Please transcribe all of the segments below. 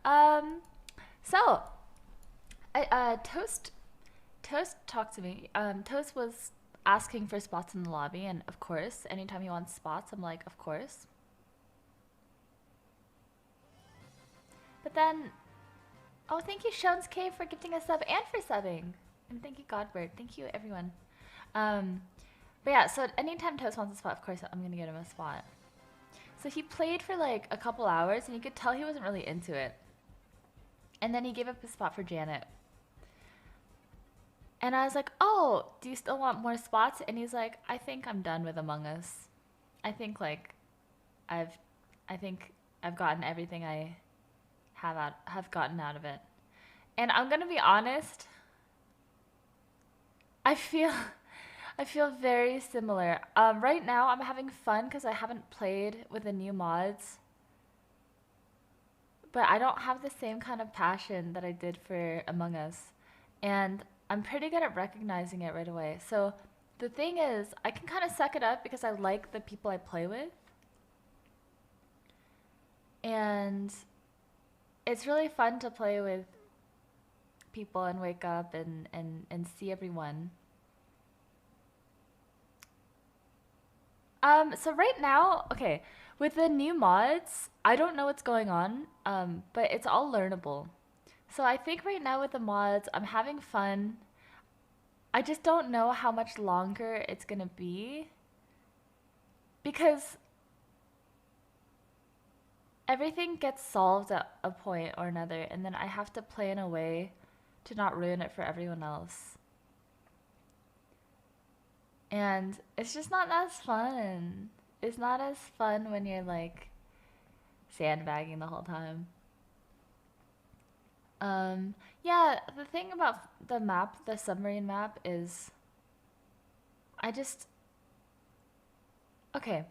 Um, so, Toast talked to me. Toast was asking for spots in the lobby, and of course, anytime he wants spots, I'm like, of course. But then, oh, thank you, Shones K, for gifting a sub and for subbing, and thank you, Godbird. Thank you, everyone. Um, but yeah, so anytime Toast wants a spot, of course, I'm gonna get him a spot. So he played for like a couple hours, and you could tell he wasn't really into it. And then he gave up his spot for Janet. And I was like, "Oh, do you still want more spots?" And he's like, "I think I'm done with Among Us. I think like I've I think I've gotten everything I have gotten out of it." And I'm going to be honest, I feel I feel very similar. Right now I'm having fun cuz I haven't played with the new mods, but I don't have the same kind of passion that I did for Among Us. And I'm pretty good at recognizing it right away. So the thing is, I can kind of suck it up because I like the people I play with. And it's really fun to play with people and wake up and see everyone. So right now, okay, with the new mods, I don't know what's going on, but it's all learnable. So I think right now with the mods, I'm having fun. I just don't know how much longer it's gonna be because everything gets solved at a point or another, and then I have to play in a way to not ruin it for everyone else. And it's just not as fun. It's not as fun when you're like sandbagging the whole time. Um, yeah, the thing about the map, the submarine map, is I just. Okay.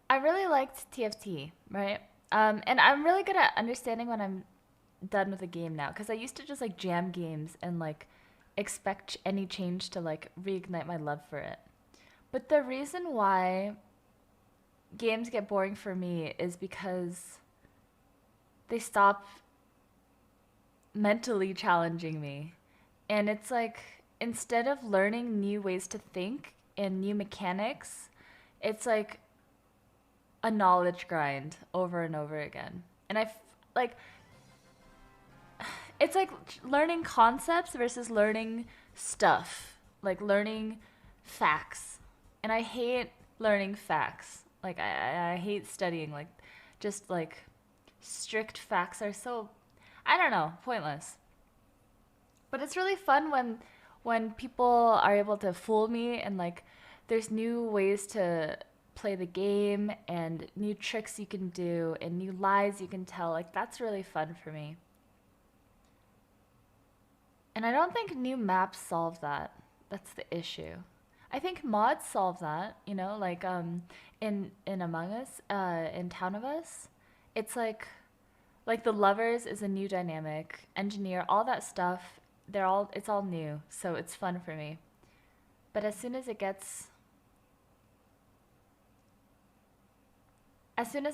I really liked TFT, right? And I'm really good at understanding when I'm done with a game now because I used to just like jam games and like expect any change to like reignite my love for it. But the reason why games get boring for me is because they stop mentally challenging me. And it's like instead of learning new ways to think and new mechanics, it's like a knowledge grind over and over again. And like it's like learning concepts versus learning stuff, like learning facts. And I hate learning facts. Like I hate studying. Like just like strict facts are so, I don't know, pointless. But it's really fun when people are able to fool me and like there's new ways to play the game and new tricks you can do and new lies you can tell. Like that's really fun for me. And I don't think new maps solve that. That's the issue. I think mods solve that, like in Among Us, in Town of Us, it's like the lovers is a new dynamic, engineer, all that stuff, it's all new, so it's fun for me. But as soon as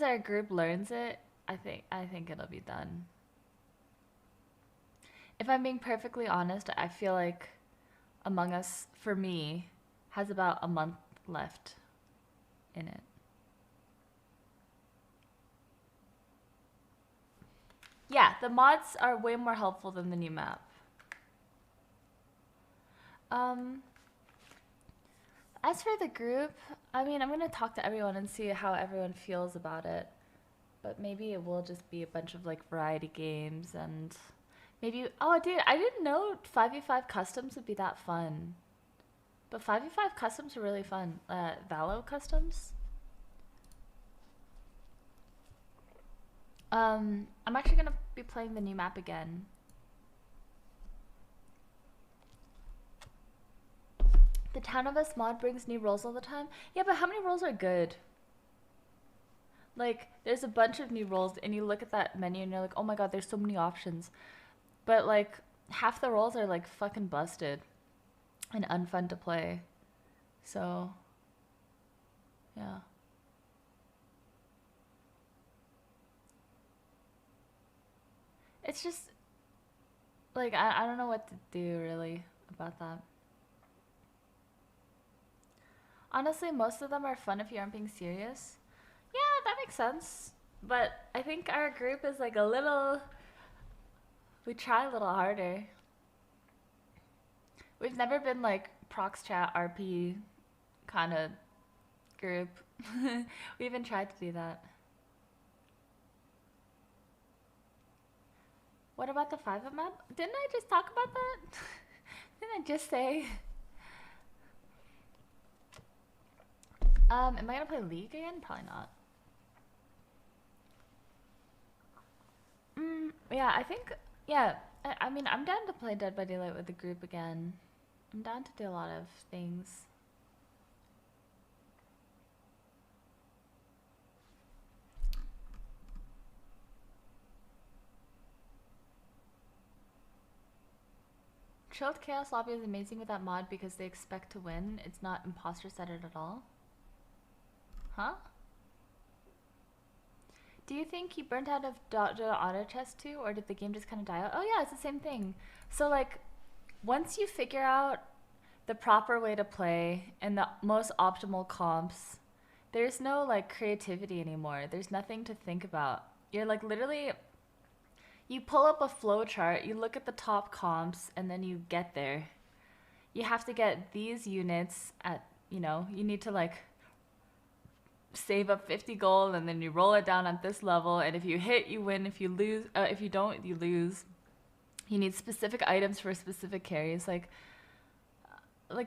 our group learns it, I think it'll be done. If I'm being perfectly honest, I feel like Among Us, for me, has about a month left in it. Yeah, the mods are way more helpful than the new map. Um, as for the group, I mean, I'm gonna talk to everyone and see how everyone feels about it. But maybe it will just be a bunch of like variety games and maybe. Oh, dude, I didn't know 5v5 customs would be that fun. But 5v5 customs are really fun. Valo customs. I'm actually gonna be playing the new map again. The Town of Us mod brings new roles all the time. Yeah, but how many roles are good? Like, there's a bunch of new roles, and you look at that menu and you're like, oh my god, there's so many options. But, like, half the roles are, like, fucking busted and unfun to play. So, yeah. it's just like I don't know what to do really about that. Honestly, most of them are fun if you aren't being serious. Yeah, that makes sense. But I think our group is like a little. We try a little harder. We've never been like prox chat RP kind of group. We even tried to do that. What about the 5-up map? Didn't I just talk about that? Didn't I just say? Am I gonna play League again? Probably not. Yeah, I think, yeah, I mean, I'm down to play Dead by Daylight with the group again. I'm down to do a lot of things. Chilled Chaos Lobby is amazing with that mod because they expect to win. It's not imposter centered at all. Huh? Do you think you burnt out of auto chest too, or did the game just kind of die out? Oh yeah, it's the same thing. So like, once you figure out the proper way to play and the most optimal comps, there's no like creativity anymore. There's nothing to think about. You're like literally, you pull up a flow chart, you look at the top comps, and then you get there. You have to get these units at, you need to like save up 50 gold and then you roll it down at this level, and if you hit, you win. If you lose, if you don't, you lose. You need specific items for specific carries. Like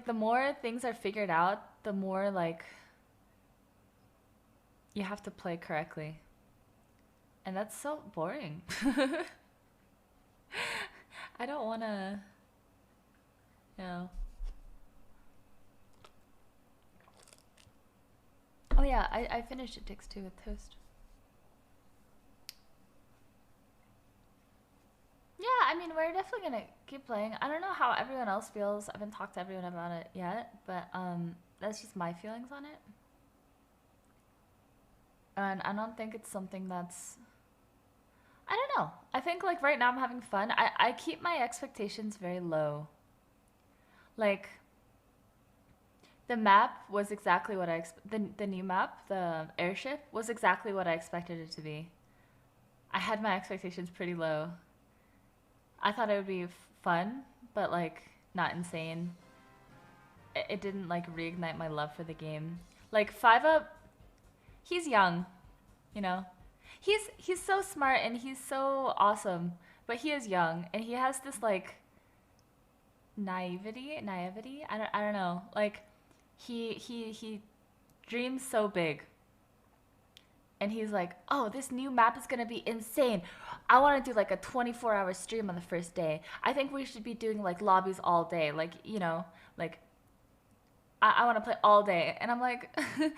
the more things are figured out, the more like you have to play correctly. And that's so boring. I don't want to, you know. Oh yeah, I finished It Takes Two with Toast. Yeah, I mean, we're definitely gonna keep playing. I don't know how everyone else feels. I haven't talked to everyone about it yet, but that's just my feelings on it. And I don't think it's something that's, I don't know. I think like right now I'm having fun. I keep my expectations very low. Like the map was exactly what the new map, the airship was exactly what I expected it to be. I had my expectations pretty low. I thought it would be fun, but like not insane. It didn't like reignite my love for the game. Like 5-up, he's young, you know. He's so smart and he's so awesome, but he is young and he has this like naivety. I don't know. Like he dreams so big. And he's like, "Oh, this new map is going to be insane. I want to do like a 24-hour stream on the first day. I think we should be doing like lobbies all day. Like, like I want to play all day." And I'm like I'm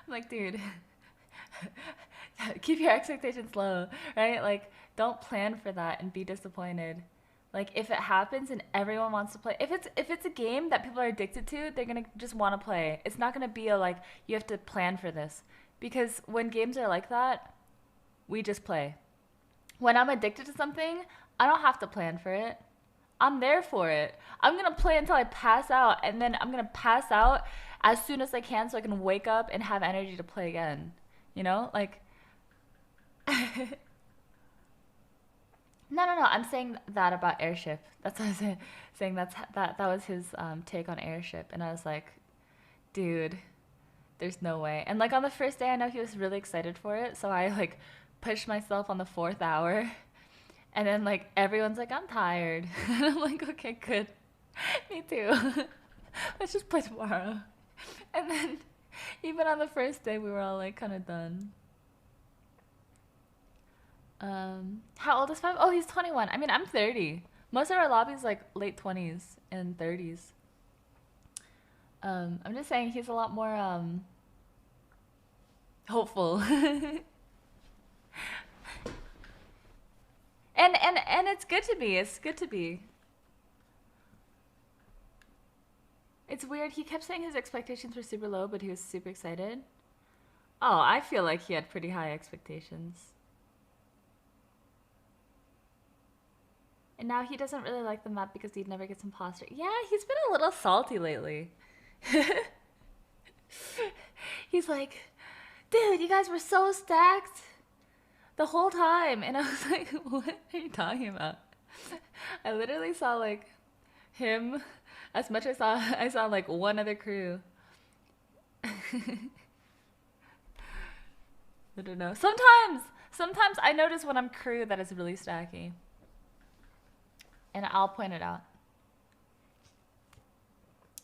like, "Dude, keep your expectations low, right? Like don't plan for that and be disappointed." Like if it happens and everyone wants to play, if it's a game that people are addicted to, they're going to just want to play. It's not going to be a like you have to plan for this. Because when games are like that, we just play. When I'm addicted to something, I don't have to plan for it. I'm there for it. I'm going to play until I pass out, and then I'm going to pass out as soon as I can so I can wake up and have energy to play again. You know? Like No, I'm saying that about Airship. That's what I was saying. That was his take on Airship, and I was like, dude, there's no way. And like on the first day, I know he was really excited for it, so I like pushed myself on the 4th hour, and then like everyone's like, "I'm tired." And I'm like, "Okay, good, me too. Let's just play tomorrow." And then even on the first day, we were all like kind of done. How old is 5? Oh, he's 21. I mean, I'm 30. Most of our lobbies like late 20s and 30s. I'm just saying he's a lot more hopeful. And it's good to be. It's good to be. It's weird. He kept saying his expectations were super low, but he was super excited. Oh, I feel like he had pretty high expectations. And now he doesn't really like the map because he never gets imposter. Yeah, he's been a little salty lately. He's like, dude, you guys were so stacked the whole time. And I was like, what are you talking about? I literally saw like him as much as I saw like one other crew. I don't know. Sometimes I notice when I'm crew that it's really stacky. And I'll point it out.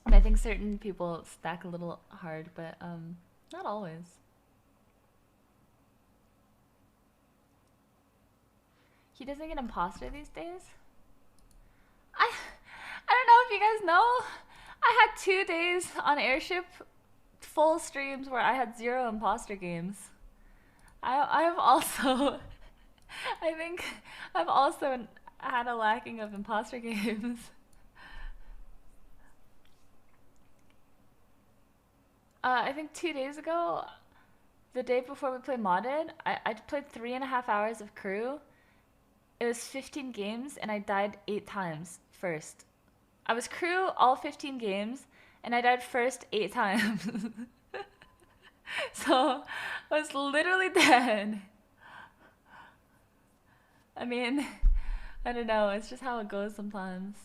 And I think certain people stack a little hard, but not always. He doesn't get imposter these days? I don't know if you guys know. I had 2 days on Airship full streams where I had 0 imposter games. I've also I think I've also had a lacking of imposter games. I think 2 days ago, the day before we played modded, I played 3.5 hours of crew. It was 15 games and I died 8 times first. I was crew all 15 games and I died first 8 times. So I was literally dead. I mean, I don't know, it's just how it goes sometimes.